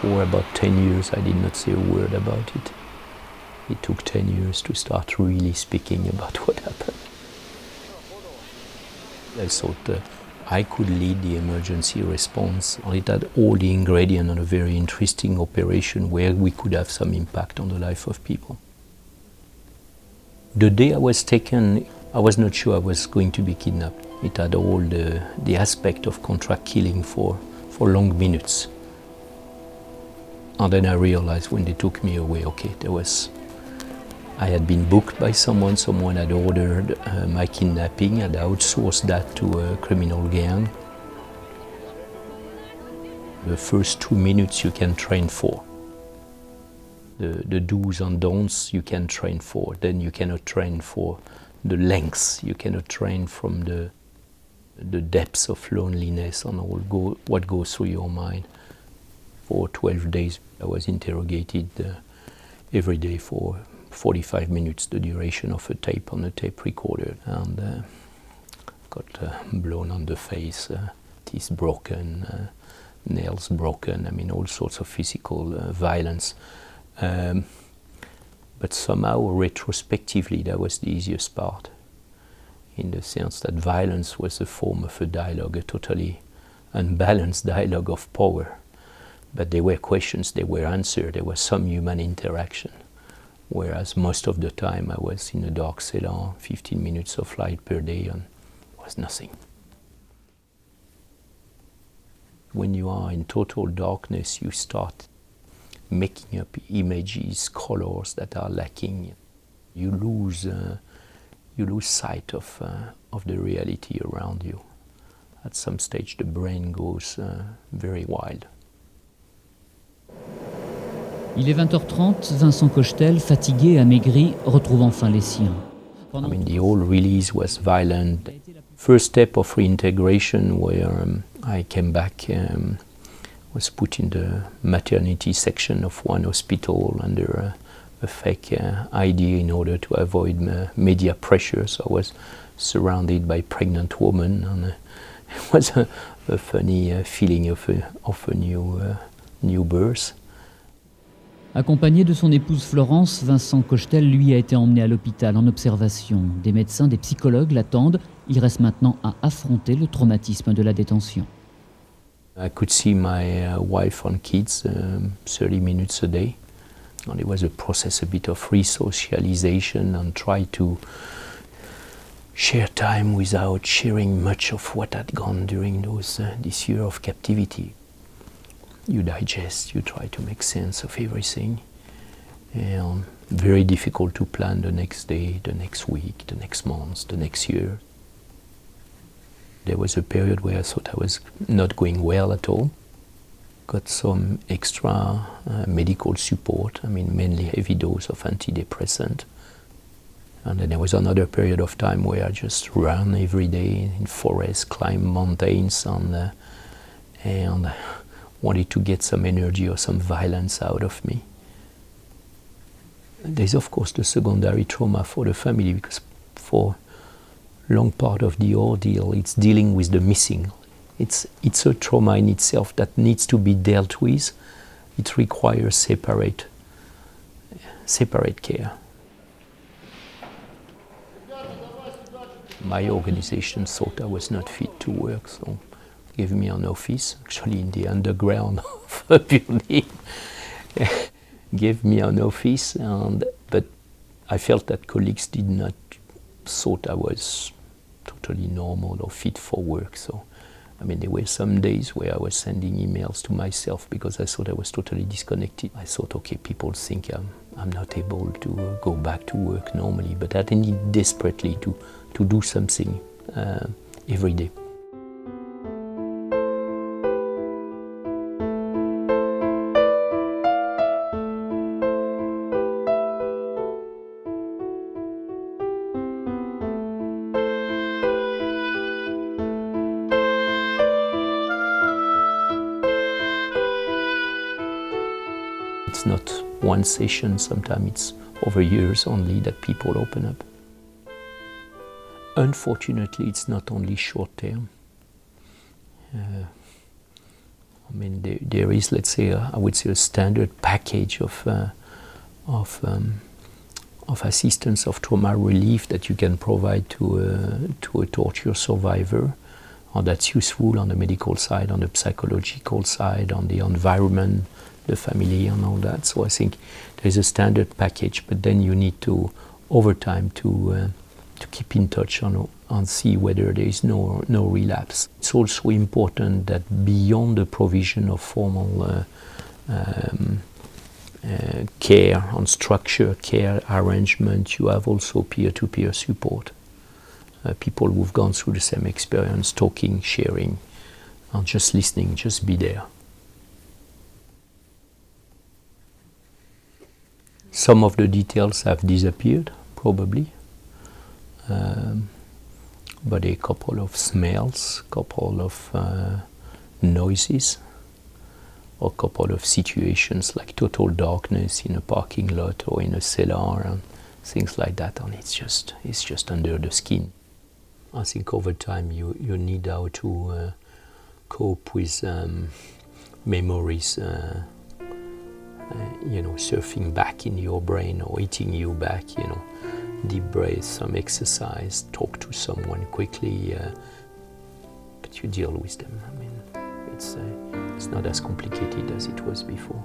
For about 10 years I did not say a word about it. It took 10 years to start really speaking about what happened. I thought I could lead the emergency response. It had all the ingredients on a very interesting operation where we could have some impact on the life of people. The day I was taken, I was not sure I was going to be kidnapped. It had all the aspect of contract killing for long minutes. And then I realized when they took me away, okay, I had been booked by someone had ordered my kidnapping, had outsourced that to a criminal gang. The first 2 minutes you can train for. The do's and don'ts you can train for. Then you cannot train for the lengths. You cannot train from the depths of loneliness and all what goes through your mind. For 12 days I was interrogated every day for 45 minutes, the duration of a tape on a tape recorder, and got blown on the face, teeth broken, nails broken, I mean all sorts of physical violence. But somehow retrospectively that was the easiest part, in the sense that violence was a form of a dialogue, a totally unbalanced dialogue of power. But there were questions, there were answers, there was some human interaction. Whereas most of the time I was in a dark cellar, 15 minutes of light per day, and was nothing. When you are in total darkness, you start making up images, colors that are lacking. You lose sight of the reality around you. At some stage the brain goes very wild. Il est 20h30, Vincent Cochetel, fatigué, amaigri, retrouve enfin les siens. I mean, the whole release was violent. First step of reintegration, where I came back, was put in the maternity section of one hospital under a fake ID in order to avoid media pressure. So I was surrounded by pregnant women, and it was a funny feeling of a new birth. Accompagné de son épouse Florence, Vincent Cochetel, lui, a été emmené à l'hôpital en observation. Des médecins, des psychologues l'attendent. Il reste maintenant à affronter le traumatisme de la détention. I could see my wife and kids 30 minutes a day. And it was a process, a bit of re-socialization, and try to share time without sharing much of what had gone during this year of captivity. You digest, you try to make sense of everything. And very difficult to plan the next day, the next week, the next month, the next year. There was a period where I thought I was not going well at all. Got some extra medical support, I mean mainly heavy dose of antidepressant. And then there was another period of time where I just ran every day in forests, climbed mountains, and wanted to get some energy or some violence out of me. There's of course the secondary trauma for the family, because for a long part of the ordeal it's dealing with the missing. It's a trauma in itself that needs to be dealt with. It requires separate care. My organization thought I was not fit to work, so gave me an office, actually in the underground of a building. Gave me an office, but I felt that colleagues did not thought I was totally normal or fit for work. So, I mean, there were some days where I was sending emails to myself because I thought I was totally disconnected. I thought, okay, people think I'm not able to go back to work normally, but I need desperately to do something every day. It's not one session, sometimes it's over years only that people open up. Unfortunately, it's not only short term. I mean, there is, let's say, I would say, a standard package of assistance, of trauma relief that you can provide to a torture survivor, and that's useful on the medical side, on the psychological side, on the environment, the family, and all that. So I think there's a standard package, but then you need to, over time, to keep in touch and see whether there is no relapse. It's also important that beyond the provision of formal care and structured care arrangement, you have also peer-to-peer support. People who've gone through the same experience, talking, sharing, and just listening, just be there. Some of the details have disappeared, probably. But a couple of smells, couple of noises, or a couple of situations like total darkness in a parking lot or in a cellar and things like that, and it's just under the skin. I think over time you need how to cope with memories, surfing back in your brain or hitting you back, deep breath, some exercise, talk to someone quickly, but you deal with them. I mean, it's not as complicated as it was before.